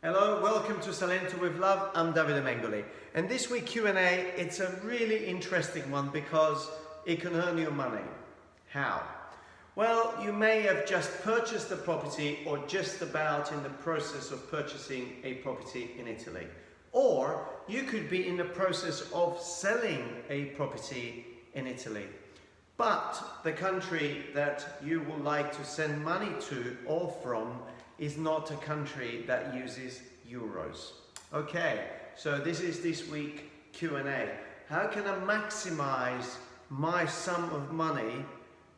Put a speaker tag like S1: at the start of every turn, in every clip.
S1: Hello, welcome to Salento with Love. I'm Davide Mengoli. And this week Q&A, it's a really interesting one because it can earn you money. How? Well, you may have just purchased a property or just about in the process of purchasing a property in Italy. Or you could be in the process of selling a property in Italy. But the country that you would like to send money to or from is not a country that uses euros. Okay, so this is this week Q&A. How can I maximize my sum of money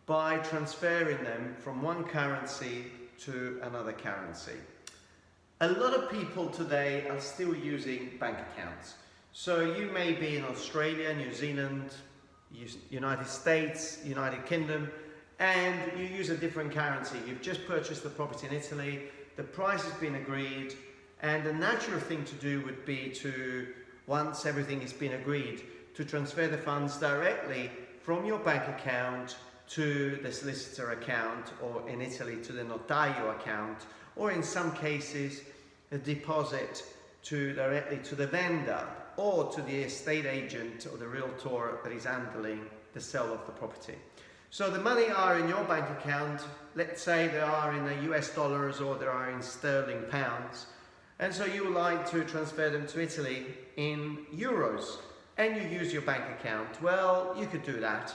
S1: by transferring them from one currency to another currency? A lot of people today are still using bank accounts. So you may be in Australia, New Zealand, United States, United Kingdom, and you use a different currency. You've just purchased the property in Italy, the price has been agreed, and the natural thing to do would be to, once everything has been agreed, to transfer the funds directly from your bank account to the solicitor account, or in Italy to the notaio account, or in some cases a deposit directly to the vendor or to the estate agent or the realtor that is handling the sale of the property. So the money are in your bank account. Let's say they are in the US dollars or they are in sterling pounds, and so you would like to transfer them to Italy in euros and you use your bank account. Well, you could do that,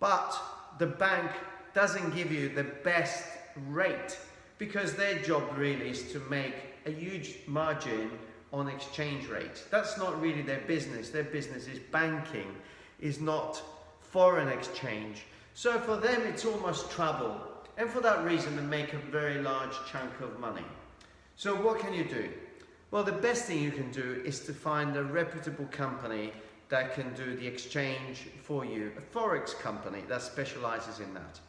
S1: but the bank doesn't give you the best rate because their job really is to make a huge margin on exchange rate. That's not really their business. Their business is banking, is not foreign exchange. So for them it's almost trouble, and for that reason they make a very large chunk of money. So what can you do? Well, the best thing you can do is to find a reputable company that can do the exchange for you, a forex company that specializes in that.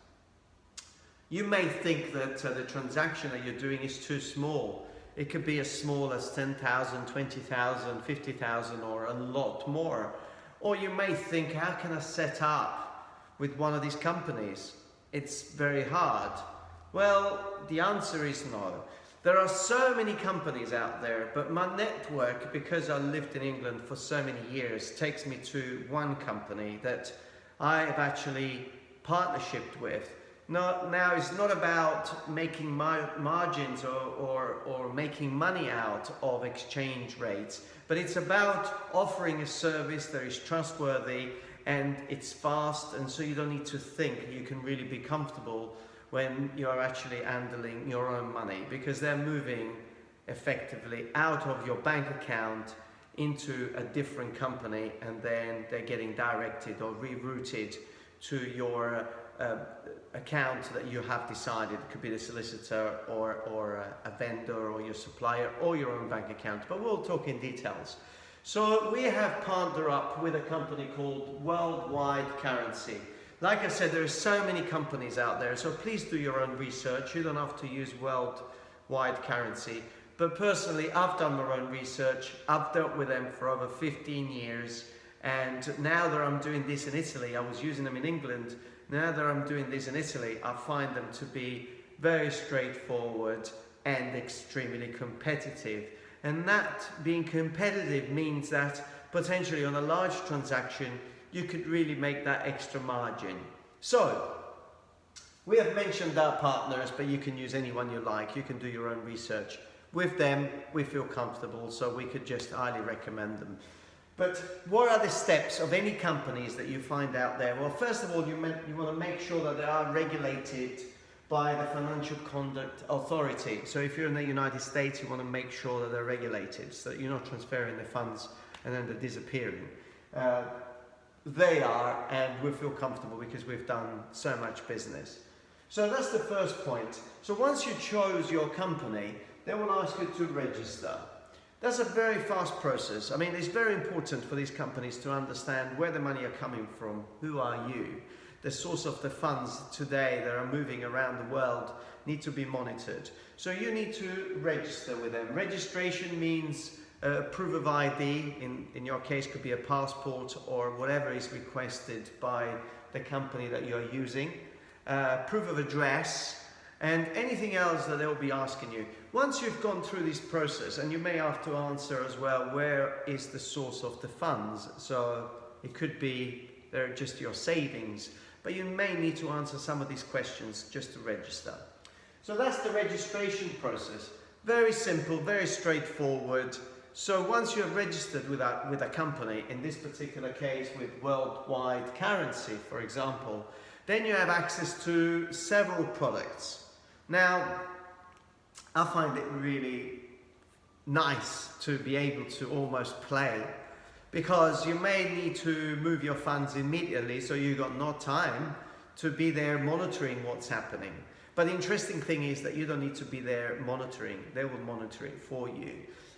S1: You may think that the transaction that you're doing is too small. It could be as small as 10,000, 20,000, 50,000 or a lot more. Or you may think, how can I set up with one of these companies? It's very hard. Well, the answer is no. There are so many companies out there, but my network, because I lived in England for so many years, takes me to one company that I have actually partnershiped with. Now it's not about making margins or making money out of exchange rates, but it's about offering a service that is trustworthy and it's fast, and so you don't need to think. You can really be comfortable when you're actually handling your own money, because they're moving effectively out of your bank account into a different company, and then they're getting directed or rerouted to your account that you have decided. It could be the solicitor or a vendor or your supplier or your own bank account, but we'll talk in details. So we have partnered up with a company called Worldwide Currency. Like I said, there are so many companies out there, so please do your own research. You don't have to use Worldwide Currency, but personally I've done my own research. I've dealt with them for over 15 years, and now that I'm doing this in Italy, I was using them in England. Now that I'm doing this in Italy, I find them to be very straightforward and extremely competitive. And that being competitive means that potentially on a large transaction, you could really make that extra margin. So, we have mentioned our partners, but you can use anyone you like. You can do your own research. With them, we feel comfortable, so we could just highly recommend them. But what are the steps of any companies that you find out there? Well, first of all, you want to make sure that they are regulated by the Financial Conduct Authority. So if you're in the United States, you want to make sure that they're regulated, so that you're not transferring the funds and then they're disappearing. They are, and we feel comfortable because we've done so much business. So that's the first point. So once you chose your company, they will ask you to register. That's a very fast process. I mean, it's very important for these companies to understand where the money are coming from, who are you. The source of the funds today that are moving around the world need to be monitored. So you need to register with them. Registration means proof of ID, in your case could be a passport or whatever is requested by the company that you're using. Proof of address, and anything else that they'll be asking you. Once you've gone through this process, and you may have to answer as well, where is the source of the funds? So it could be they're just your savings, but you may need to answer some of these questions just to register. So that's the registration process. Very simple, very straightforward. So once you're registered with a company, in this particular case with worldwide currency, for example, then you have access to several products. Now, I find it really nice to be able to almost play, because you may need to move your funds immediately, so you've got no time to be there monitoring what's happening. But the interesting thing is that you don't need to be there monitoring. They will monitor it for you.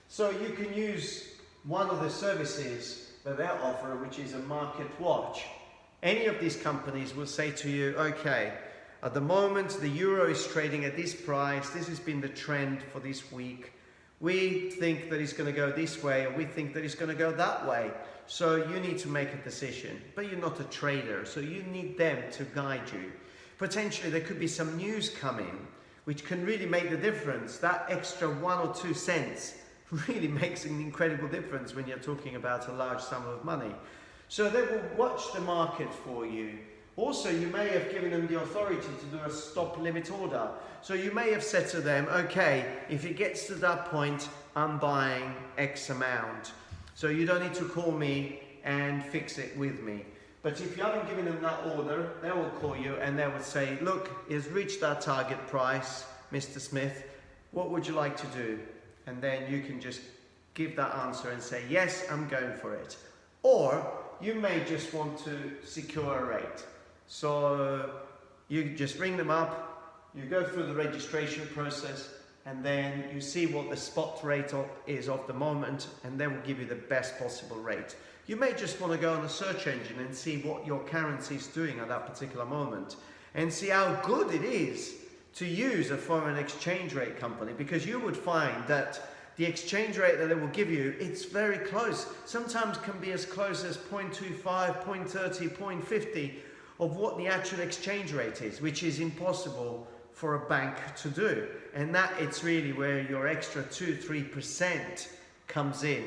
S1: So you can use one of the services that they're offering, which is a market watch. Any of these companies will say to you, okay, at the moment the euro is trading at this price, this has been the trend for this week. We think that it's going to go this way, or we think that it's going to go that way. So you need to make a decision, but you're not a trader, so you need them to guide you. Potentially there could be some news coming which can really make the difference. That extra 1 or 2 cents really makes an incredible difference when you're talking about a large sum of money. So they will watch the market for you. Also, you may have given them the authority to do a stop limit order. So you may have said to them, okay, if it gets to that point, I'm buying X amount. So you don't need to call me and fix it with me. But if you haven't given them that order, they will call you and they will say, look, it's reached that target price, Mr. Smith, what would you like to do? And then you can just give that answer and say, yes, I'm going for it. Or you may just want to secure a rate. So you just ring them up, you go through the registration process, and then you see what the spot rate is of the moment, and they will give you the best possible rate. You may just want to go on a search engine and see what your currency is doing at that particular moment, and see how good it is to use a foreign exchange rate company, because you would find that the exchange rate that they will give you, it's very close. Sometimes can be as close as 0.25, 0.30, 0.50 of what the actual exchange rate is, which is impossible for a bank to do. And that it's really where your extra 2-3% comes in,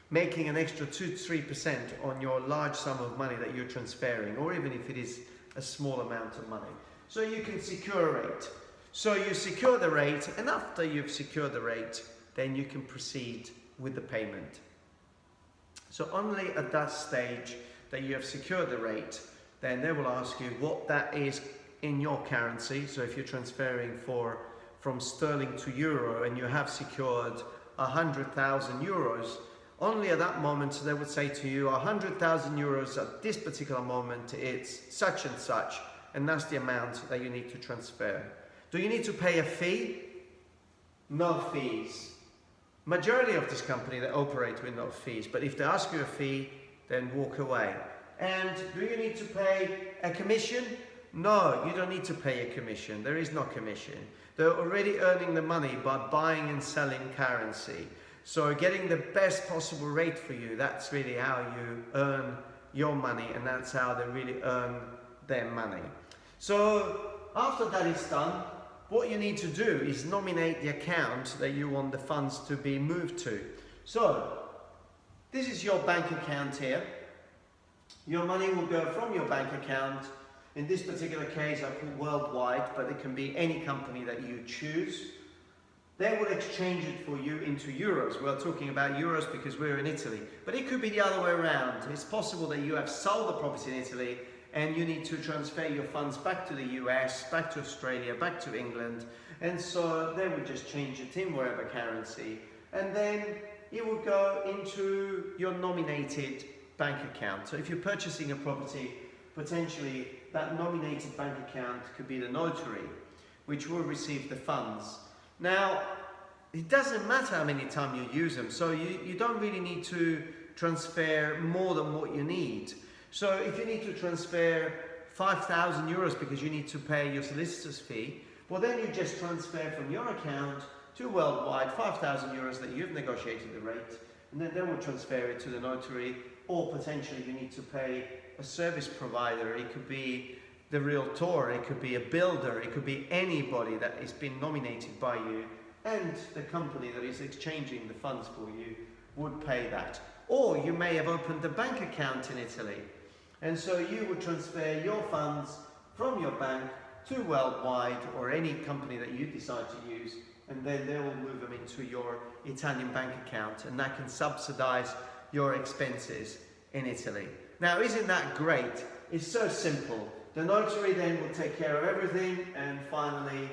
S1: making an extra 2-3% on your large sum of money that you're transferring, or even if it is a small amount of money. So you can secure a rate. So you secure the rate, and after you've secured the rate, then you can proceed with the payment. So only at that stage that you have secured the rate, then they will ask you what that is in your currency. So if you're transferring from sterling to euro and you have secured 100,000 euros, only at that moment they would say to you, 100,000 euros at this particular moment, it's such and such, and that's the amount that you need to transfer. Do you need to pay a fee? No fees. Majority of this company, they operate with no fees, but if they ask you a fee, then walk away. And do you need to pay a commission? No, you don't need to pay a commission. There is no commission. They're already earning the money by buying and selling currency. So getting the best possible rate for you, that's really how you earn your money, and that's how they really earn their money. So after that is done, what you need to do is nominate the account that you want the funds to be moved to. So this is your bank account here. Your money will go from your bank account. In this particular case, I put worldwide, but it can be any company that you choose. They will exchange it for you into euros. We're talking about euros because we're in Italy, but it could be the other way around. It's possible that you have sold the property in Italy and you need to transfer your funds back to the US, back to Australia, back to England, and so they would just change it in wherever currency, and then it will go into your nominated bank account. So if you're purchasing a property, potentially that nominated bank account could be the notary, which will receive the funds. Now, it doesn't matter how many times you use them, so you don't really need to transfer more than what you need. So if you need to transfer 5,000 euros because you need to pay your solicitor's fee, well then you just transfer from your account to worldwide 5,000 euros that you've negotiated the rate, and then they will transfer it to the notary, or potentially you need to pay a service provider. It could be the realtor, it could be a builder, it could be anybody that has been nominated by you, and the company that is exchanging the funds for you would pay that. Or you may have opened a bank account in Italy, and so you would transfer your funds from your bank to Worldwide or any company that you decide to use, and then they will move them into your Italian bank account, and that can subsidize your expenses in Italy. Now, isn't that great? It's so simple. The notary then will take care of everything, and finally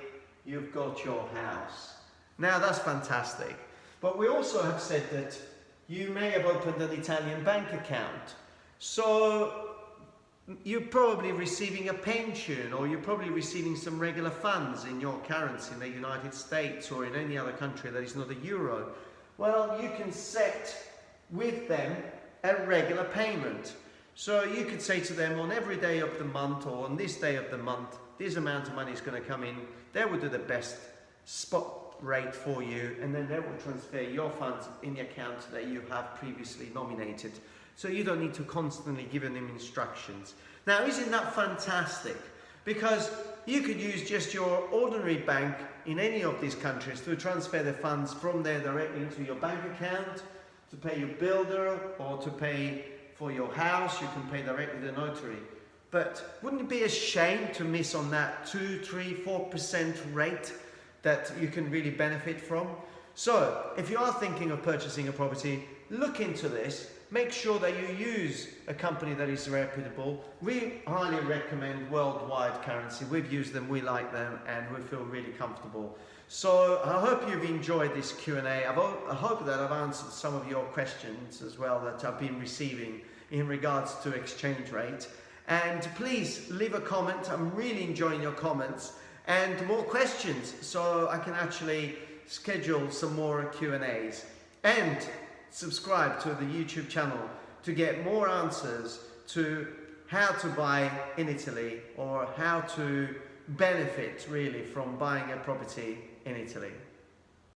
S1: you've got your house. Now that's fantastic. But we also have said that you may have opened an Italian bank account. So you're probably receiving a pension, or you're probably receiving some regular funds in your currency in the United States or in any other country that is not a euro. Well, you can set with them a regular payment. So you could say to them, on every day of the month or on this day of the month, this amount of money is going to come in. They will do the best spot rate for you, and then they will transfer your funds in the account that you have previously nominated. So you don't need to constantly give them instructions. Now, isn't that fantastic? Because you could use just your ordinary bank in any of these countries to transfer the funds from there directly into your bank account, to pay your builder or to pay for your house. You can pay directly the notary. But wouldn't it be a shame to miss on that 2, 3, 4% rate that you can really benefit from? So if you are thinking of purchasing a property, look into this. Make sure that you use a company that is reputable. We highly recommend Worldwide Currency. We've used them, we like them, and we feel really comfortable. So I hope you've enjoyed this Q&A. I hope that I've answered some of your questions as well that I've been receiving in regards to exchange rate. And please leave a comment. I'm really enjoying your comments and more questions, so I can actually schedule some more Q&As. And subscribe to the YouTube channel to get more answers to how to buy in Italy, or how to benefit really from buying a property in Italy.